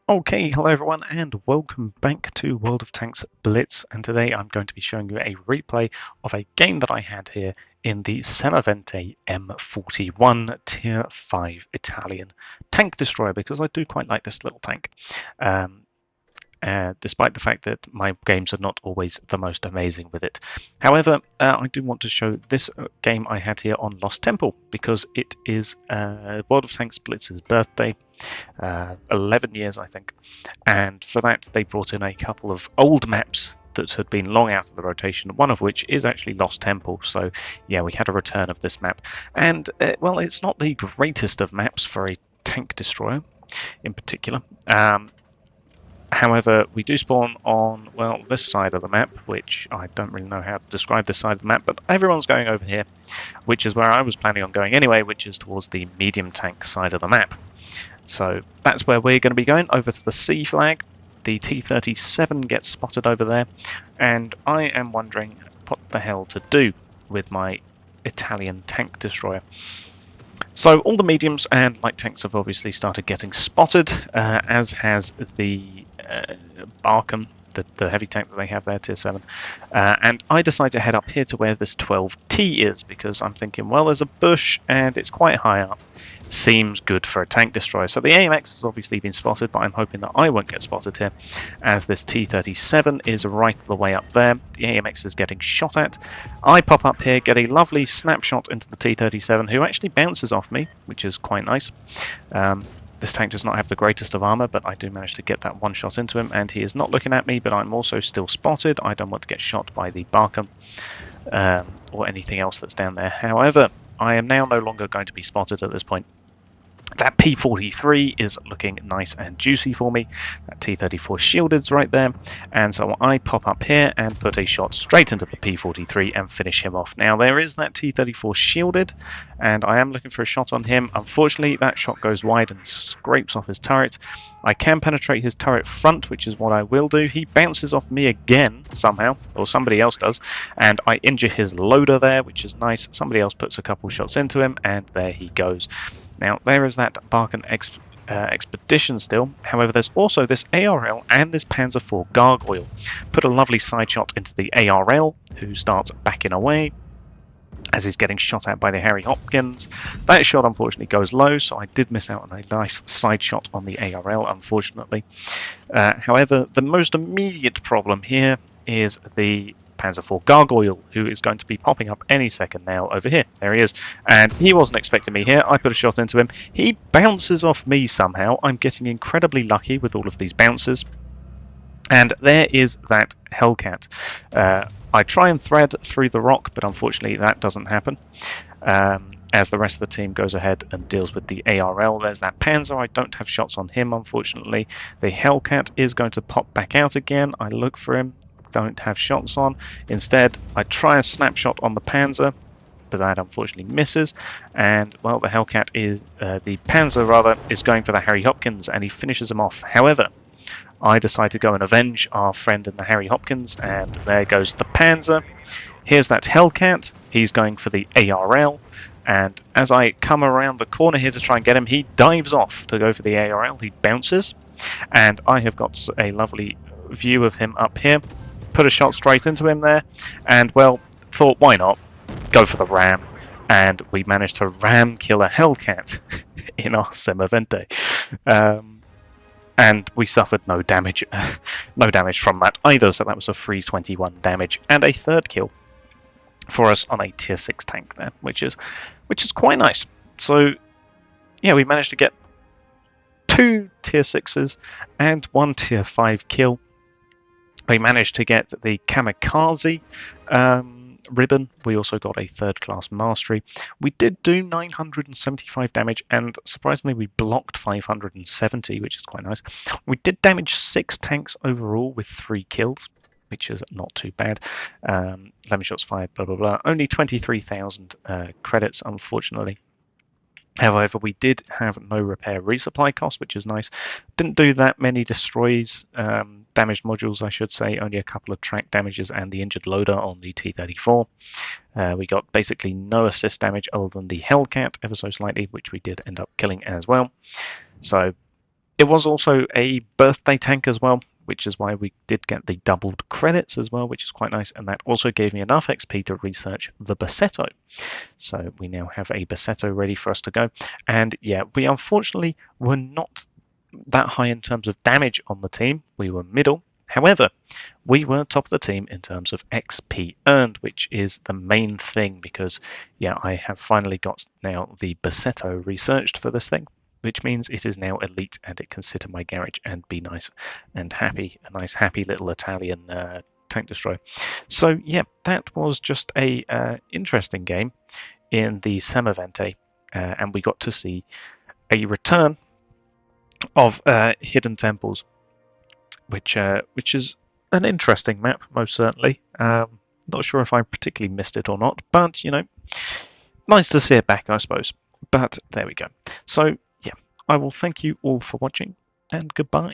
Okay, hello everyone, and welcome back to World of Tanks Blitz. And today I'm going to be showing you a replay of a game that I had here in the Semovente M41 Tier 5 Italian tank destroyer, because I do quite like this little tank. Um, Despite the fact that my games are not always the most amazing with it. However, I do want to show this game I had here on Lost Temple, because it is World of Tanks Blitz's birthday. 11 years, I think. And for that, they brought in a couple of old maps that had been long out of the rotation, one of which is actually Lost Temple. So, yeah, we had a return of this map. And, well, it's not the greatest of maps for a tank destroyer in particular. However, we do spawn on, well, this side of the map, which I don't really know how to describe this side of the map, but everyone's going over here, which is where I was planning on going anyway, which is towards the medium tank side of the map. So that's where we're going to be going, over to the C flag. The T-37 gets spotted over there, and I am wondering what the hell to do with my Italian tank destroyer. So all the mediums and light tanks have obviously started getting spotted, as has the Barkham, the heavy tank that they have there, tier 7. And I decide to head up here to where this 12T is, because I'm thinking, well, there's a bush and it's quite high up. Seems good for a tank destroyer. So the AMX has obviously been spotted, but I'm hoping that I won't get spotted here, as this T-37 is right the way up there. The AMX is getting shot at. I pop up here, get a lovely snapshot into the T-37, who actually bounces off me, which is quite nice. This tank does not have the greatest of armor, but I do manage to get that one shot into him, and he is not looking at me, but I'm also still spotted. I don't want to get shot by the Barkham or anything else that's down there. However, I am now no longer going to be spotted at this point. That P43 is looking nice and juicy for me. That T34 shielded's right there. And so I pop up here and put a shot straight into the P43 and finish him off. Now there is that T34 shielded, and I am looking for a shot on him. Unfortunately, that shot goes wide and scrapes off his turret. I can penetrate his turret front, which is what I will do. He bounces off me again somehow, or somebody else does, and I injure his loader there, which is nice. Somebody else puts a couple shots into him, and there he goes. Now, there is that Barkham expedition still. However, there's also this ARL and this Panzer IV Gargoyle. Put a lovely side shot into the ARL, who starts backing away as he's getting shot at by the Harry Hopkins. That shot unfortunately goes low, so I did miss out on a nice side shot on the ARL, unfortunately. However, the most immediate problem here is the Panzer IV Gargoyle, who is going to be popping up any second now over here. There he is. And he wasn't expecting me here. I put a shot into him. He bounces off me somehow. I'm getting incredibly lucky with all of these bounces. And there is that Hellcat. I try and thread through the rock, but unfortunately that doesn't happen. As the rest of the team goes ahead and deals with the ARL. There's that Panzer. I don't have shots on him, unfortunately. The Hellcat is going to pop back out again. I look for him. Don't have shots on. Instead, I try a snapshot on the Panzer, but that unfortunately misses. And, well, the Hellcat is, the Panzer rather, is going for the Harry Hopkins, and he finishes him off. However, I decide to go and avenge our friend in the Harry Hopkins, and there goes the Panzer. Here's that Hellcat. He's going for the ARL, and as I come around the corner here to try and get him, he dives off to go for the ARL. He bounces, and I have got a lovely view of him up here. Put a shot straight into him there, and, well, thought, why not? Go for the ram. And we managed to ram kill a Hellcat in our Semovente. And we suffered no damage from that either, so that was a free 21 damage and a third kill for us on a tier 6 tank there, which is quite nice. So yeah, we managed to get 2 tier 6s and 1 tier 5 kill. We managed to get the Kamikaze ribbon. We also got a 3rd class mastery. We did do 975 damage, and surprisingly we blocked 570, which is quite nice. We did damage 6 tanks overall with 3 kills, which is not too bad. 11 shots fired, blah blah blah. Only 23,000 credits, unfortunately. However, we did have no repair resupply cost, which is nice. Didn't do that many destroys, damaged modules, I should say. Only a couple of track damages and the injured loader on the T-34. We got basically no assist damage other than the Hellcat, ever so slightly, which we did end up killing as well. So It was also a birthday tank as well, which is why we did get the doubled credits as well, which is quite nice. And that also gave me enough XP to research the Bassetto. So we now have a Bassetto ready for us to go. And yeah, we unfortunately were not that high in terms of damage on the team. We were middle. However, we were top of the team in terms of XP earned, which is the main thing because, yeah, I have finally got now the Bassetto researched for this thing, which means it is now elite and it can sit in my garage and be nice and happy, a nice happy little Italian tank destroyer. So yeah, that was just a interesting game in the Semovente, and we got to see a return of hidden temples, which is an interesting map, most certainly. Not sure if I particularly missed it or not, but you know, nice to see it back, I suppose. But there we go. So yeah, I will thank you all for watching, and goodbye.